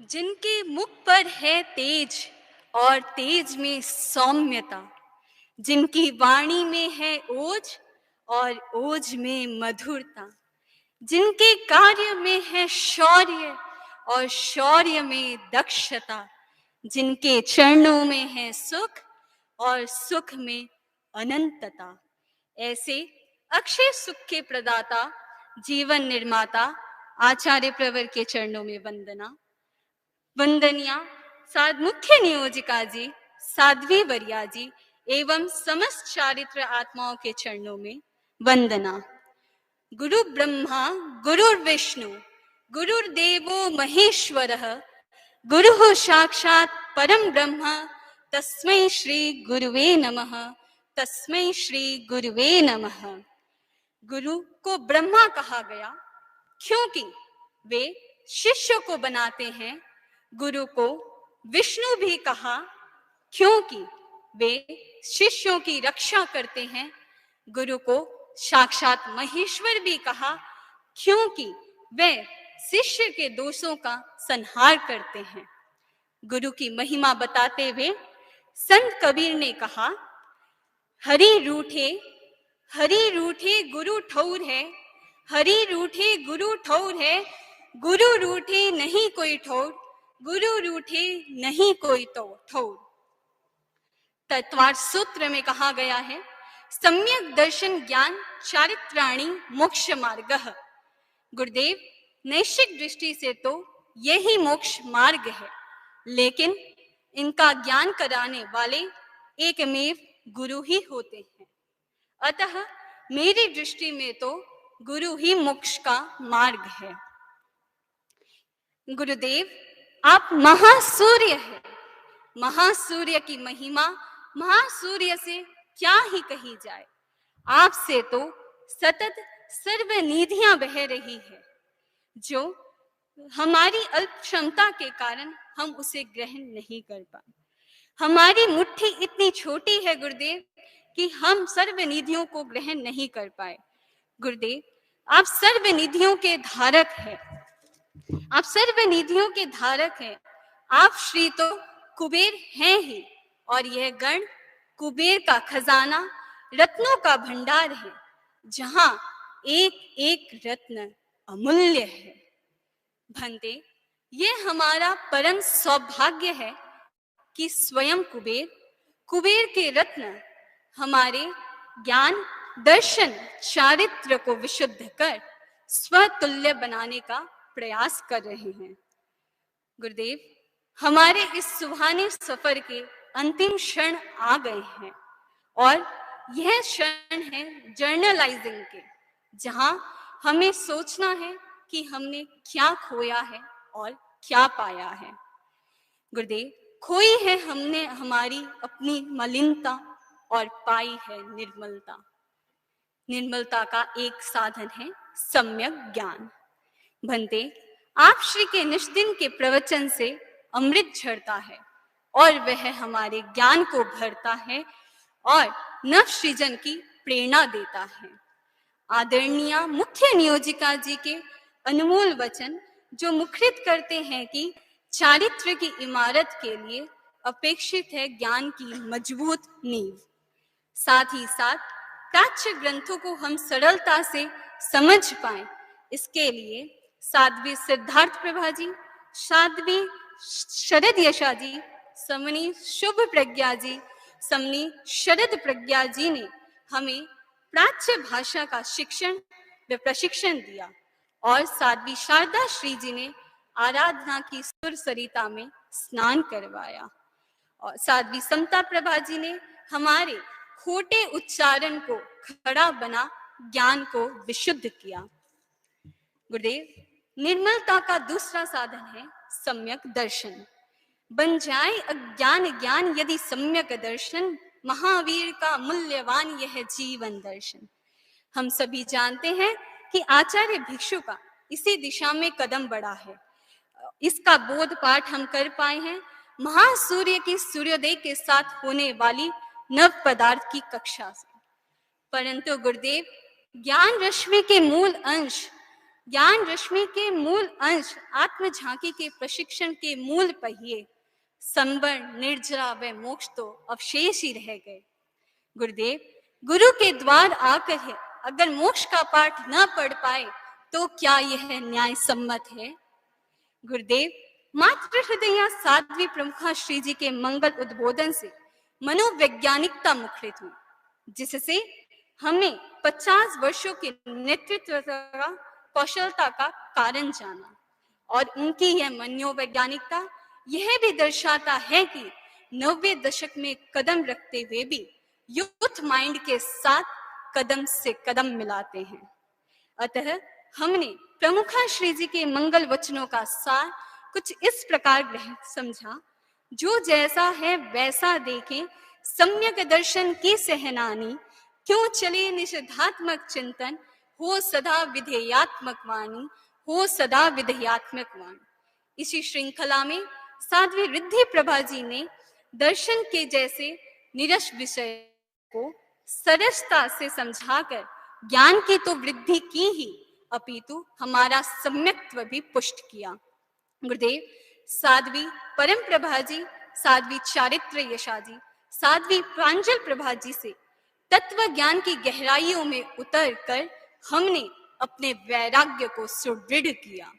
जिनके मुख पर है तेज और तेज में सौम्यता, जिनकी वाणी में है ओज और ओज में मधुरता, जिनके कार्य में है शौर्य और शौर्य में दक्षता, जिनके चरणों में है सुख और सुख में अनंतता, ऐसे अक्षय सुख के प्रदाता, जीवन निर्माता आचार्य प्रवर के चरणों में वंदना। वंदनिया मुख्य नियोजिका जी, साध्वी वरिया जी एवं समस्त चारित्र आत्माओं के चरणों में वंदना। गुरु ब्रह्मा गुरुर्विष्णु गुरुर्देवो महेश्वरः, गुरुः साक्षात् परम ब्रह्म, तस्मै श्री गुरुवे नमः, तस्मै श्री गुरुवे नमः। गुरु को ब्रह्मा कहा गया क्योंकि वे शिष्य को बनाते हैं। गुरु को विष्णु भी कहा क्योंकि वे शिष्यों की रक्षा करते हैं। गुरु को साक्षात महेश्वर भी कहा क्योंकि वे शिष्य के दोषों का संहार करते हैं। गुरु की महिमा बताते हुए संत कबीर ने कहा, हरि रूठे गुरु ठौर है, हरि रूठे गुरु ठौर है, गुरु रूठे नहीं कोई ठौर, गुरु रूठे नहीं कोई ठौर। तत्वार्थ सूत्र में कहा गया है, सम्यक दर्शन ज्ञान चारित्राणि मोक्ष मार्गः। गुरुदेव, नैतिक दृष्टि से तो यही मोक्ष मार्ग है, लेकिन इनका ज्ञान कराने वाले एकमेव गुरु ही होते हैं। अतः मेरी दृष्टि में तो गुरु ही मोक्ष का मार्ग है। गुरुदेव, आप महासूर्य है। महासूर्य की महिमा महासूर्य से क्या ही कही जाए। आपसे तो सतत सर्वनिधियां बह रही है, जो हमारी अल्प क्षमता के कारण हम उसे ग्रहण नहीं कर पाए। हमारी मुट्ठी इतनी छोटी है गुरुदेव कि हम सर्वनिधियों को ग्रहण नहीं कर पाए। गुरुदेव, आप सर्वनिधियों के धारक हैं। आप सर्वनिधियों के धारक हैं। आप श्री तो कुबेर हैं ही, और यह गण कुबेर का खजाना रत्नों का भंडार है, जहां एक एक रत्न अमूल्य है। भंते, ये हमारा परम सौभाग्य है कि स्वयं कुबेर के रत्न हमारे ज्ञान दर्शन चारित्र को विशुद्ध कर स्वतुल्य बनाने का प्रयास कर रहे हैं। गुरुदेव, हमारे इस सुहाने सफर के अंतिम क्षण आ गए हैं, और यह क्षण है जर्नलाइजिंग के, जहां हमें सोचना है कि हमने क्या खोया है और क्या पाया है। गुरुदेव, खोई है हमने हमारी अपनी मलिनता और पाई है निर्मलता। निर्मलता का एक साधन है सम्यक ज्ञान। भंते, आप श्री के निष्दिन के प्रवचन से अमृत झरता है, और वह हमारे ज्ञान को भरता है और नव सृजन की प्रेरणा देता है। आदरणीय मुख्य नियोजिका जी के अनमोल वचन जो मुखरित करते हैं कि चारित्र की इमारत के लिए अपेक्षित है ज्ञान की मजबूत नींव। साथ ही साथ प्राच्य ग्रंथों को हम सरलता से समझ पाएं, इसके लिए साध्वी सिद्धार्थ प्रभा जी, साध्वी शरद यशा जी, समनी शुभ प्रज्ञा जी, समनी शरद प्रज्ञा जी ने हमें प्राच्य भाषा का शिक्षण व प्रशिक्षण दिया, और साध्वी शारदा श्री जी ने आराधना की सुर सरिता में स्नान करवाया, और साध्वी समता प्रभा जी ने हमारे खोटे उच्चारण को खड़ा बना ज्ञान को विशुद्ध किया। गुरुदेव, निर्मलता का दूसरा साधन है सम्यक दर्शन। बन जाए अज्ञान ज्ञान यदि सम्यक दर्शन, महावीर का मूल्यवान यह जीवन दर्शन। हम सभी जानते हैं कि आचार्य भिक्षु का इसी दिशा में कदम बढ़ा है। इसका बोध पाठ हम कर पाए हैं महासूर्य के सूर्योदय के साथ होने वाली नव पदार्थ की कक्षा से। परंतु गुरुदेव, ज्ञान रश्मि के मूल अंश ज्ञान रश्मि के मूल अंश आत्म झांकी के प्रशिक्षण के मूल पहिए संबर, निर्जरा व मोक्ष तो अवशेष ही रह गए। गुरुदेव, गुरु के द्वार आकर है अगर मोक्ष का पाठ न पढ़ पाए तो क्या यह न्याय सम्मत है? गुरुदेव, मातृ हृदय साध्वी प्रमुखा श्री जी के मंगल उद्बोधन से मनोवैज्ञानिकता मुखरित हुई, जिससे हमें 50 वर्षों के नेतृत्व का कौशलता का कारण जाना। और उनकी यह मनोवैज्ञानिकता यह भी दर्शाता है कि 90 दशक में कदम रखते हुए भी यूथ माइंड के साथ कदम से कदम मिलाते हैं। अतः हमने प्रमुखा श्री जी के मंगल वचनों का सार कुछ इस प्रकार समझा, जो जैसा है वैसा देखें, सम्यक दर्शन की सहनानी, क्यों चले निषेधात्मक चिंतन, हो सदा विधेयात्मक वाणी, हो सदा विधेयात्मक वाणी। इसी श्रृंखला में साध्वी रिद्धि प्रभा जी ने दर्शन के जैसे निरस विषय को सरसता से समझाकर ज्ञान की तो वृद्धि की ही, अपितु हमारा सम्यक्त्व भी पुष्ट किया। गुरुदेव, साध्वी परम प्रभा जी, साध्वी चारित्र यशा जी, साध्वी प्रांजल प्रभा जी से तत्व ज्ञान की गहराइयों में उतर कर हमने अपने वैराग्य को सुदृढ़ किया।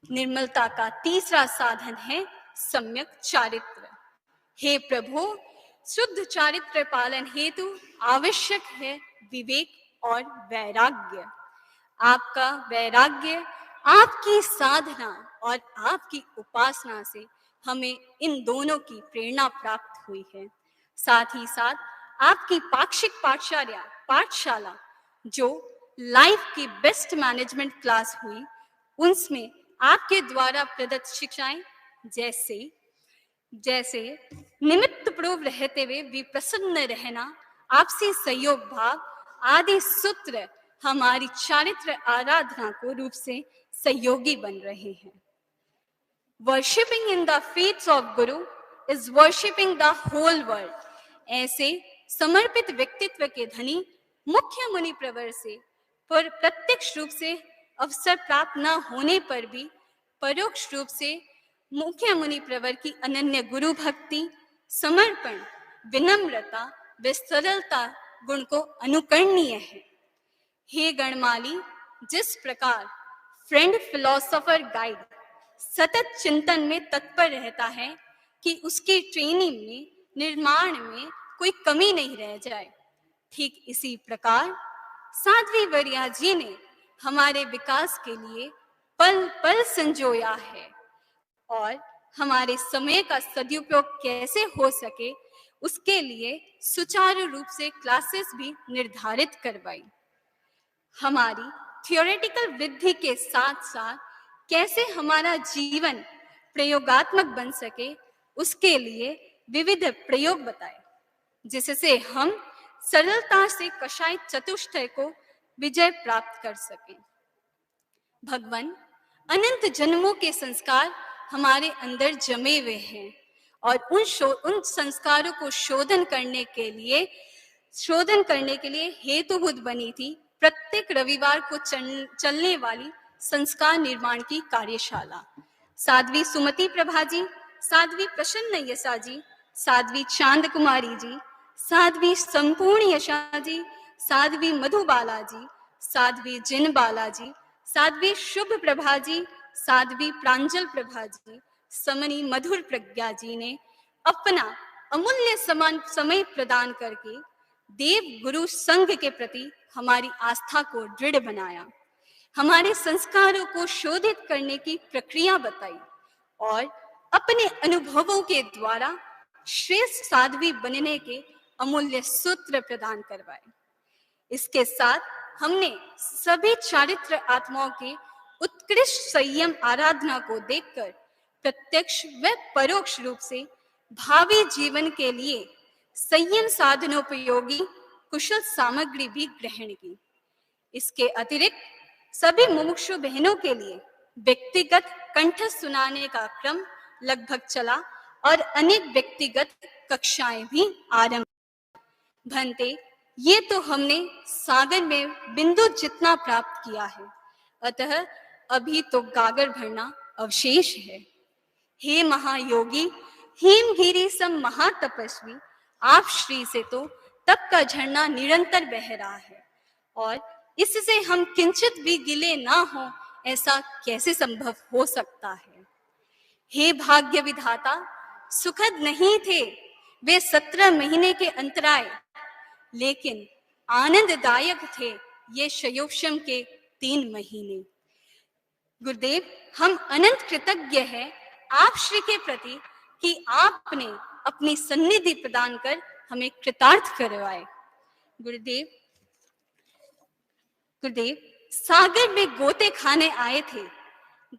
निर्मलता का तीसरा साधन है सम्यक चारित्र। हे प्रभु, शुद्ध चारित्र पालन हेतु आवश्यक है विवेक और वैराग्य। आपका वैराग्य, आपकी साधना और आपकी उपासना से हमें इन दोनों की प्रेरणा प्राप्त हुई है। साथ ही साथ आपकी पाक्षिक पाठशाला जो लाइफ की बेस्ट मैनेजमेंट क्लास हुई, उसमें आपके द्वारा प्रदत्त शिक्षाएं जैसे निमित्त पूर्व रहते हुए भी प्रसन्न रहना, आपसी सहयोग भाव आदि सूत्र हमारी चारित्र आराधना को रूप से सहयोगी बन रहे हैं। Worshipping in the feet of Guru is worshipping the whole world। ऐसे समर्पित व्यक्तित्व के धनी मुख्य मुनि प्रवर से पर प्रत्यक्ष रूप से अवसर प्राप्त न होने पर भी परोक्ष रूप से मुख्य मुनि प्रवर की अनन्य गुरु भक्ति, समर्पण, विनम्रता व सरलता गुण को अनुकरणीय है। हे गणमाली, जिस प्रकार फ्रेंड फिलोसोफर गाइड सतत चिंतन में तत्पर रहता है कि उसकी ट्रेनिंग में, निर्माण में कोई कमी नहीं रह जाए, ठीक इसी प्रकार साध्वी वर्या जी ने हमारे विकास के लिए पल पल संजोया है और हमारे समय का सदुपयोग कैसे हो सके उसके लिए सुचारू रूप से क्लासेस भी निर्धारित करवाई। हमारी थियोरेटिकल वृद्धि के साथ साथ कैसे हमारा जीवन प्रयोगात्मक बन सके उसके लिए विविध प्रयोग बताए, जिससे हम सरलता से कषाय चतुष्टय को विजय प्राप्त कर सकें। भगवान, अनंत जन्मों के संस्कार हमारे अंदर जमे हुए हैं और उन संस्कारों को शोधन करने के लिए हेतुभूत बनी थी प्रत्येक रविवार को चलने वाली संस्कार निर्माण की कार्यशाला। साध्वी सुमति प्रभा जी, साध्वी प्रसन्न यशा जी, साध्वी चांद कुमारी जी, साध्वी संपूर्ण यशा जी, साध्वी मधुबाला जी, साध्वी जिन बाला जी, साध्वी शुभ प्रभा जी, साध्वी प्रांजल प्रभा जी, समनी मधुर प्रज्ञा जी ने अपना अमूल्य समय प्रदान करके देव गुरु संघ के प्रति हमारी आस्था को दृढ़ बनाया, हमारे संस्कारों को शोधित करने की प्रक्रिया बताई और अपने अनुभवों के द्वारा श्रेष्ठ साध्वी बनने के अमूल्य सूत्र प्रदान करवाए। इसके साथ हमने सभी चारित्र आत्माओं के उत्कृष्ट संयम आराधना को देखकर प्रत्यक्ष व परोक्ष रूप से भावी जीवन के लिए संयम साधनोपयोगी कुशल सामग्री भी ग्रहण की। इसके अतिरिक्त सभी मुमुक्षु बहनों के लिए व्यक्तिगत कंठस्थ सुनाने का क्रम लगभग चला और अनेक व्यक्तिगत कक्षाएं भी आरंभ। भंते, ये तो हमने सागर में बिंदु जितना प्राप्त किया है, अतः अभी तो गागर भरना अवशेष है। हे महायोगी, हिमगिरी सम महातपस्वी, आप श्री से तो तप का झरना निरंतर बह रहा है और इससे हम किंचित भी गिले ना हो, ऐसा कैसे संभव हो सकता है। हे भाग्य विधाता, सुखद नहीं थे वे 17 महीने के अंतराय, लेकिन आनंददायक थे ये शयोक्षम के 3 महीने। गुरुदेव, हम अनंत कृतज्ञ हैं आप श्री के प्रति कि आपने अपनी सन्निधि प्रदान कर हमें कृतार्थ करवाए। गुरुदेव, गुरुदेव, सागर में गोते खाने आए थे,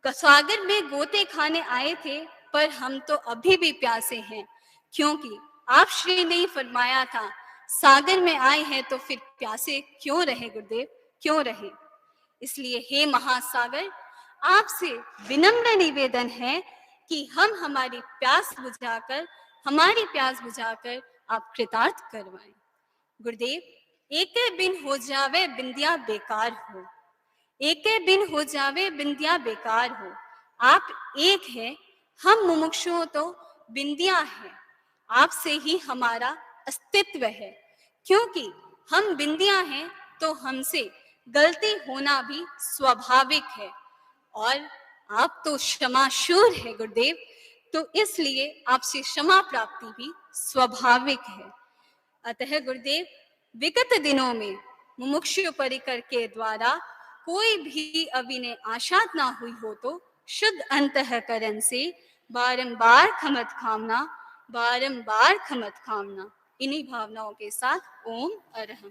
सागर में गोते खाने आए थे, पर हम तो अभी भी प्यासे हैं, क्योंकि आप श्री ने ही फरमाया था सागर में आए हैं तो फिर प्यासे क्यों रहे गुरुदेव, क्यों रहे। इसलिए हे महासागर, आपसे विनम्र निवेदन है कि हम हमारी प्यास बुझाकर आप कृतार्थ करवाएं। गुरुदेव, एक बिन हो जावे बिंदिया बेकार हो, एक बिन हो जावे बिंदिया बेकार हो। आप एक हैं, हम मुमुक्षुओं तो बिंदिया हैं, आपसे ही हमारा अस्तित्व है। क्योंकि हम बिंदिया हैं तो हमसे गलती होना भी स्वाभाविक है, और आप तो क्षमाशूर है गुरुदेव, तो इसलिए आपसे क्षमा प्राप्ति भी स्वाभाविक है। अतः गुरुदेव, विगत दिनों में मुमुक्षु परिकर के द्वारा कोई भी अविनय आशा ना हुई हो तो शुद्ध अंतःकरण से बारंबार खमत कामना, इन्हीं भावनाओं के साथ ओम अरहम।